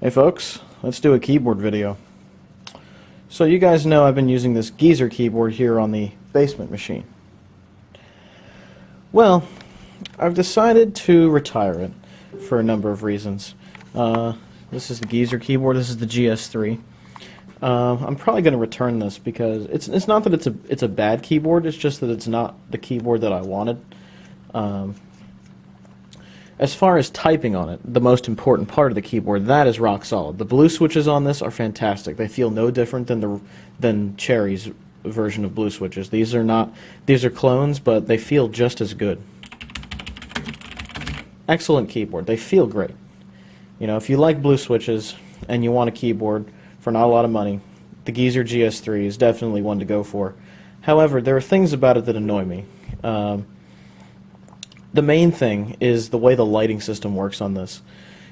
Hey folks, let's do a keyboard video. So you guys know I've been using this geezer keyboard here on the basement machine. Well, I've decided to retire it for a number of reasons. This is the geezer keyboard, this is the GS3. I'm probably going to return this because it's not that it's a bad keyboard, it's just that it's not the keyboard that I wanted. As far as typing on it, the most important part of the keyboard, that is rock solid. The blue switches on this are fantastic. They feel no different than Cherry's version of blue switches. These are clones, but they feel just as good. Excellent keyboard. They feel great. You know, if you like blue switches and you want a keyboard for not a lot of money, the Geezer GS3 is definitely one to go for. However, there are things about it that annoy me. The main thing is the way the lighting system works on this.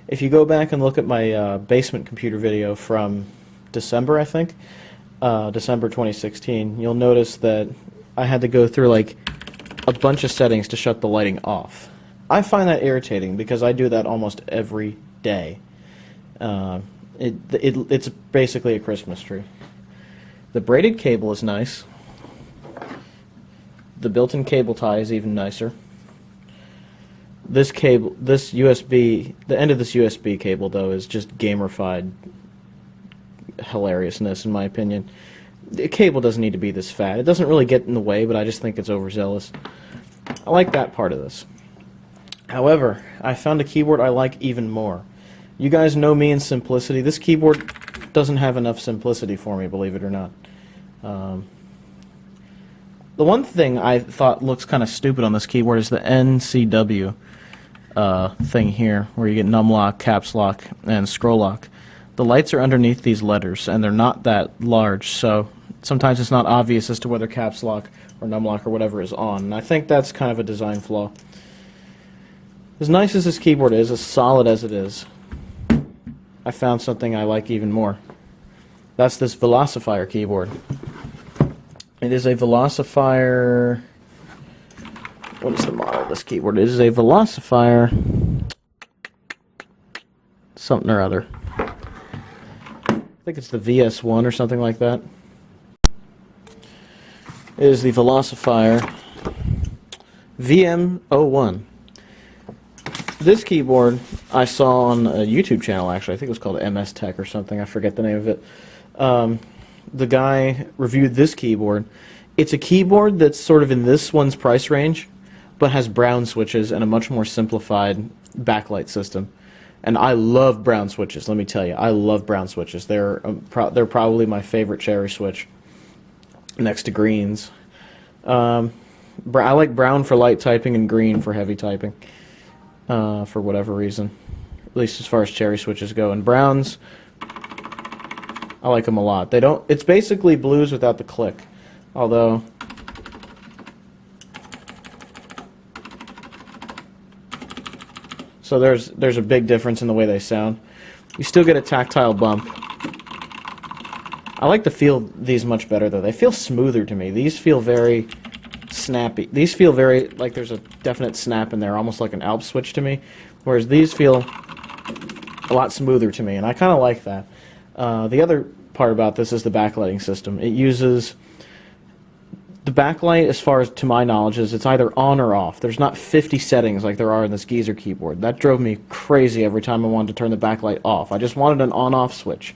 If you go back and look at my basement computer video from December, I think, December 2016, you'll notice that I had to go through like a bunch of settings to shut the lighting off. I find that irritating because I do that almost every day. It's basically a Christmas tree. The braided cable is nice. The built-in cable tie is even nicer. This cable, the end of this USB cable, though, is just gamified hilariousness, in my opinion. The cable doesn't need to be this fat. It doesn't really get in the way, but I just think it's overzealous. I like that part of this. However, I found a keyboard I like even more. You guys know me in simplicity. This keyboard doesn't have enough simplicity for me, believe it or not. The one thing I thought looks kind of stupid on this keyboard is the NCW thing here, where you get numlock, caps lock, and scroll lock. The lights are underneath these letters, and they're not that large, so sometimes it's not obvious as to whether caps lock or numlock or whatever is on, and I think that's kind of a design flaw. As nice as this keyboard is, as solid as it is, I found something I like even more. That's this Velocifire keyboard. It is a Velocifire... What is the model of this keyboard? It is a Velocifire something or other. I think it's the VS1 or something like that. It is the Velocifire VM01. This keyboard I saw on a YouTube channel, actually. I think it was called MS Tech or something. I forget the name of it. The guy reviewed this keyboard. It's a keyboard that's sort of in this one's price range, but has brown switches and a much more simplified backlight system. And I love brown switches, let me tell you. I love brown switches. They're probably my favorite Cherry switch, next to greens. I like brown for light typing and green for heavy typing, for whatever reason, at least as far as Cherry switches go. And browns, I like them a lot. It's basically blues without the click, although so there's a big difference in the way they sound. You still get a tactile bump. I like to feel these much better, though. They feel smoother to me. These feel very snappy. These feel very like there's a definite snap in there, almost like an Alp switch to me, whereas these feel a lot smoother to me, and I kind of like that. The other part about this is the backlighting system. It uses the backlight, as far as to my knowledge, is it's either on or off. There's not 50 settings like there are in this Geezer keyboard. That drove me crazy every time I wanted to turn the backlight off. I just wanted an on-off switch.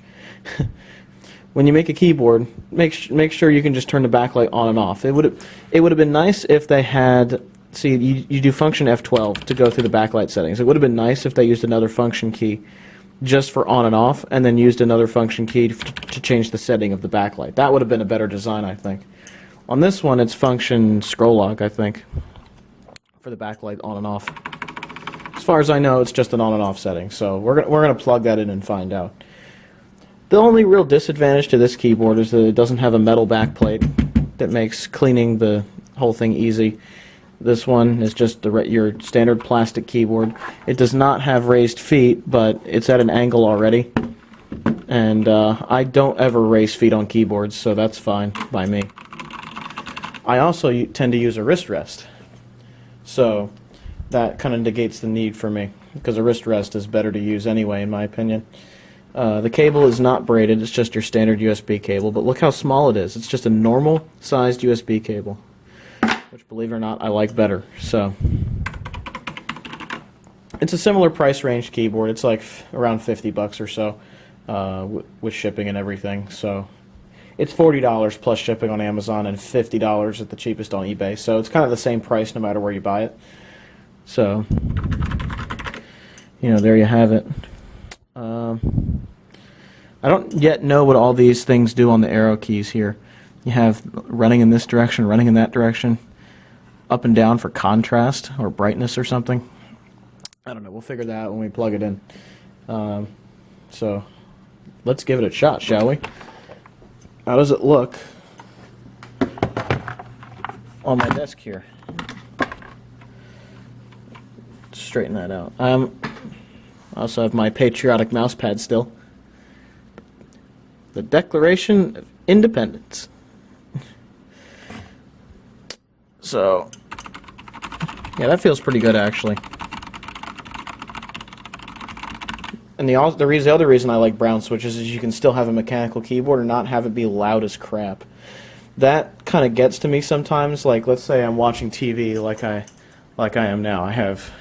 When you make a keyboard, make sure you can just turn the backlight on and off. It would have been nice if they had, see, you do function F12 to go through the backlight settings. It would have been nice if they used another function key just for on and off, and then used another function key to change the setting of the backlight. That would have been a better design, I think. On this one, it's function scroll lock, I think, for the backlight on and off. As far as I know, it's just an on and off setting, so we're gonna plug that in and find out. The only real disadvantage to this keyboard is that it doesn't have a metal backplate that makes cleaning the whole thing easy. This one is just your standard plastic keyboard. It does not have raised feet, but it's at an angle already. And I don't ever raise feet on keyboards, so that's fine by me. I also tend to use a wrist rest, so that kind of negates the need for me, because a wrist rest is better to use anyway, in my opinion. The cable is not braided, it's just your standard USB cable, but look how small it is. It's just a normal sized USB cable, which, believe it or not, I like better. So it's a similar price range keyboard. It's like around 50 bucks or so with shipping and everything. So it's $40 plus shipping on Amazon and $50 at the cheapest on eBay. So it's kind of the same price no matter where you buy it. So, you know, there you have it. I don't yet know what all these things do on the arrow keys here. You have running in this direction, running in that direction, up and down for contrast or brightness or something. I don't know. We'll figure that out when we plug it in. So let's give it a shot, shall we? How does it look on my desk here? Straighten that out. I also have my patriotic mouse pad still. The Declaration of Independence. So, yeah, that feels pretty good actually. And the other reason I like brown switches is you can still have a mechanical keyboard and not have it be loud as crap. That kind of gets to me sometimes. Like, let's say I'm watching TV like I am now. I have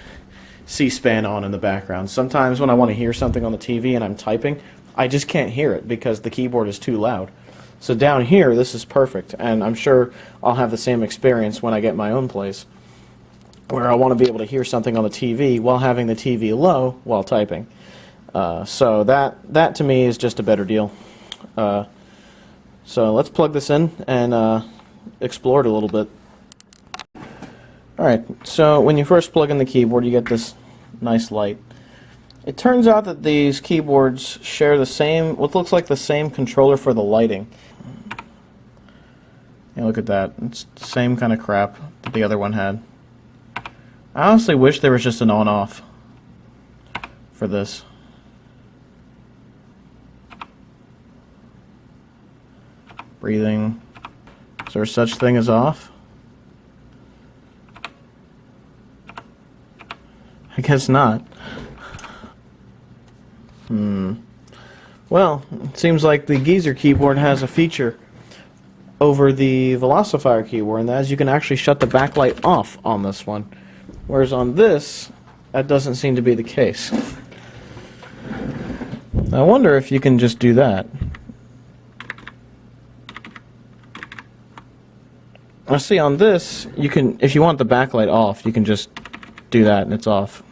C-SPAN on in the background. Sometimes when I want to hear something on the TV and I'm typing, I just can't hear it because the keyboard is too loud. So down here, this is perfect, and I'm sure I'll have the same experience when I get my own place, where I want to be able to hear something on the TV while having the TV low while typing. So that to me is just a better deal. So let's plug this in and explore it a little bit. Alright, so when you first plug in the keyboard, you get this nice light. It turns out that these keyboards share the same, what looks like the same controller for the lighting. Yeah, look at that. It's the same kind of crap that the other one had. I honestly wish there was just an on-off for this. Breathing. Is there such thing as off? I guess not. Well, it seems like the Geezer keyboard has a feature over the Velocifire keyboard, and that is you can actually shut the backlight off on this one. Whereas on this, that doesn't seem to be the case. I wonder if you can just do that. I see on this, you can, if you want the backlight off, you can just do that and it's off.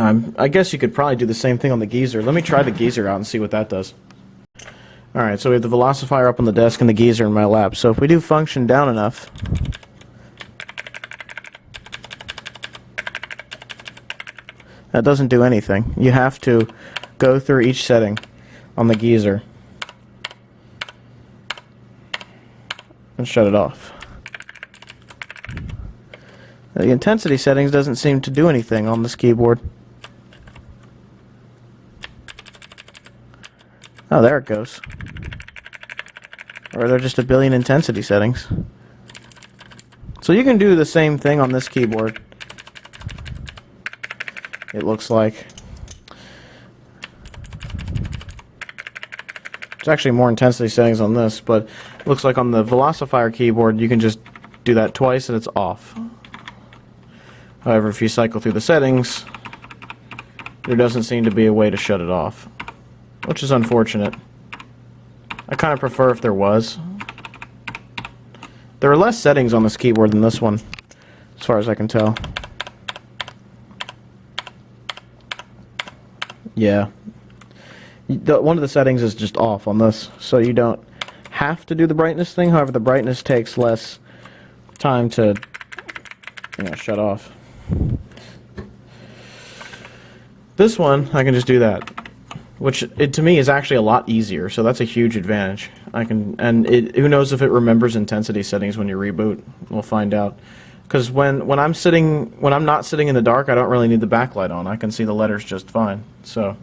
I guess you could probably do the same thing on the Geezer. Let me try the Geezer out and see what that does. Alright, so we have the Velocifire up on the desk and the Geezer in my lap. So if we do function down enough, that doesn't do anything. You have to go through each setting on the Geezer and shut it off. The intensity settings doesn't seem to do anything on this keyboard. Oh, there it goes. Or are there just a billion intensity settings? So you can do the same thing on this keyboard. It looks like. There's actually more intensity settings on this, but it looks like on the Velocifire keyboard you can just do that twice and it's off. However, if you cycle through the settings, there doesn't seem to be a way to shut it off, which is unfortunate. I kind of prefer if there was. There are less settings on this keyboard than this one, as far as I can tell. Yeah. One of the settings is just off on this, so you don't have to do the brightness thing. However, the brightness takes less time to, shut off. This one, I can just do that, which to me is actually a lot easier. So that's a huge advantage. Who knows if it remembers intensity settings when you reboot? We'll find out. Because when I'm not sitting in the dark, I don't really need the backlight on. I can see the letters just fine. So,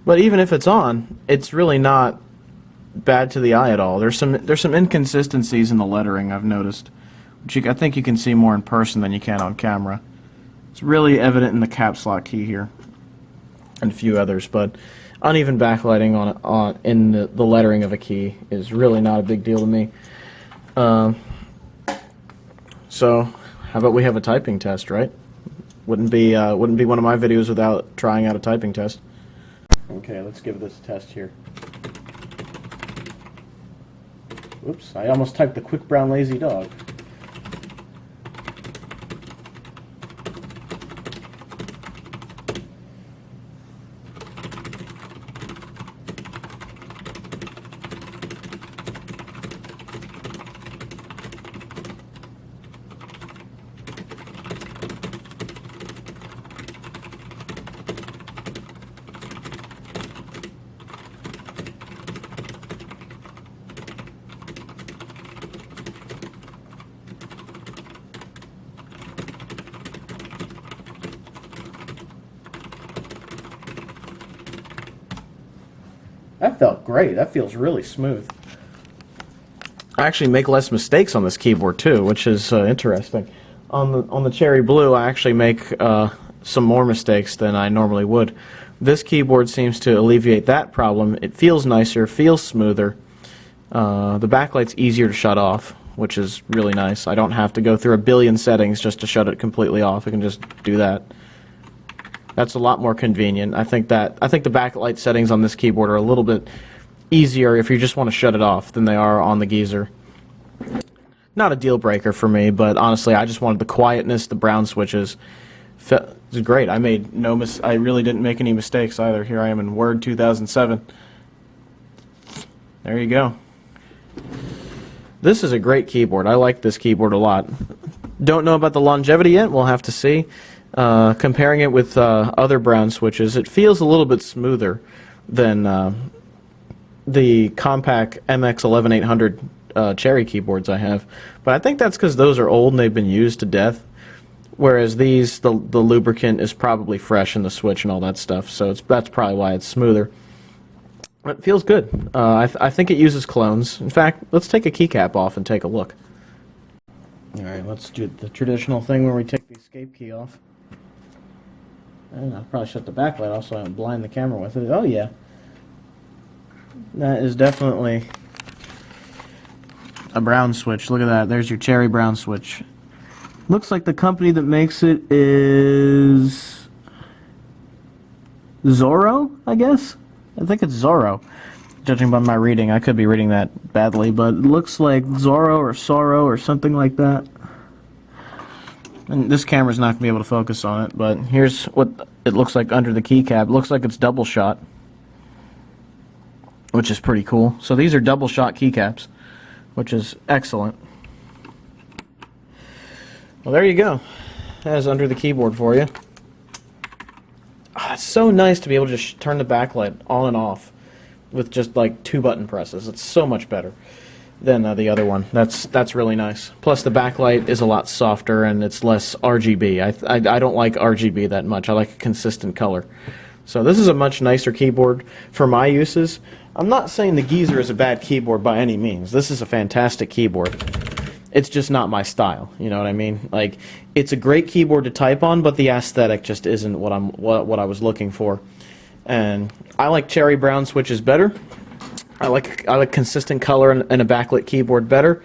but even if it's on, it's really not bad to the eye at all. There's some inconsistencies in the lettering I've noticed, which I think you can see more in person than you can on camera. It's really evident in the caps lock key here. and a few others, but uneven backlighting in the lettering of a key is really not a big deal to me. So how about we have a typing test, right? Wouldn't be one of my videos without trying out a typing test. Okay, let's give this a test here. Oops, I almost typed the quick brown lazy dog. That felt great. That feels really smooth. I actually make less mistakes on this keyboard too, which is interesting. On the Cherry Blue, I actually make some more mistakes than I normally would. This keyboard seems to alleviate that problem. It feels nicer, feels smoother. The backlight's easier to shut off, which is really nice. I don't have to go through a billion settings just to shut it completely off. I can just do that. That's a lot more convenient. I think the backlight settings on this keyboard are a little bit easier if you just want to shut it off than they are on the Geezer. Not a deal breaker for me, but honestly, I just wanted the quietness, the brown switches. It was great. I really didn't make any mistakes either. Here I am in Word 2007. There you go. This is a great keyboard. I like this keyboard a lot. Don't know about the longevity yet. We'll have to see. Comparing it with other brown switches, it feels a little bit smoother than the compact MX11800 Cherry keyboards I have. But I think that's because those are old and they've been used to death. Whereas these, the lubricant is probably fresh in the switch and all that stuff, so that's probably why it's smoother. It feels good. I think it uses clones. In fact, let's take a keycap off and take a look. Alright, let's do the traditional thing where we take the escape key off. And I'll probably shut the backlight off so I don't blind the camera with it. Oh yeah. That is definitely a brown switch. Look at that. There's your cherry brown switch. Looks like the company that makes it is Zorro, I guess? I think it's Zorro. Judging by my reading, I could be reading that badly, but it looks like Zorro or Sorrow or something like that. And this camera's not going to be able to focus on it, but here's what it looks like under the keycap. It looks like it's double shot, which is pretty cool. So these are double shot keycaps, which is excellent. Well, there you go. That's under the keyboard for you. It's so nice to be able to just turn the backlight on and off with just like 2 button presses. It's so much better than the other one. That's really nice. Plus the backlight is a lot softer and it's less RGB. I don't like RGB that much. I like a consistent color. So this is a much nicer keyboard for my uses. I'm not saying the Geezer is a bad keyboard by any means. This is a fantastic keyboard. It's just not my style, you know what I mean? Like, it's a great keyboard to type on, but the aesthetic just isn't what I was looking for. And I like cherry brown switches better. I like consistent color in a backlit keyboard better.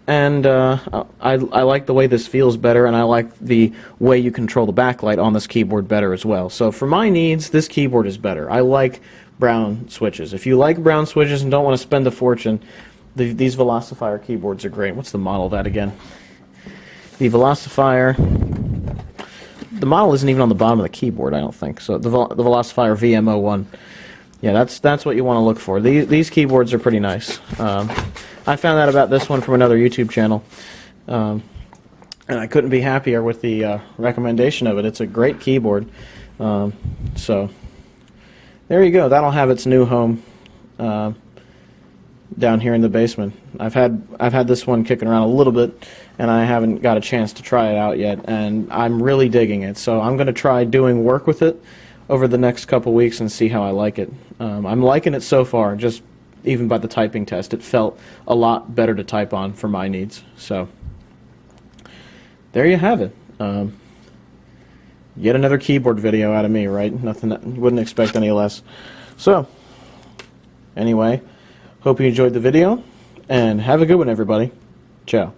And I like the way this feels better, and I like the way you control the backlight on this keyboard better as well. So for my needs, this keyboard is better. I like brown switches. If you like brown switches and don't want to spend a fortune, these Velocifire keyboards are great. What's the model of that again? The Velocifire. The model isn't even on the bottom of the keyboard, I don't think. So the Velocifire VM01. Yeah, that's what you want to look for. These keyboards are pretty nice. I found out about this one from another YouTube channel, and I couldn't be happier with the recommendation of it. It's a great keyboard. So there you go. That'll have its new home down here in the basement. I've had this one kicking around a little bit, and I haven't got a chance to try it out yet, and I'm really digging it. So I'm going to try doing work with it over the next couple weeks and see how I like it. I'm liking it so far, just even by the typing test. It felt a lot better to type on for my needs. So there you have it. Yet another keyboard video out of me, right? Nothing, you wouldn't expect any less. So, anyway, hope you enjoyed the video, and have a good one, everybody. Ciao.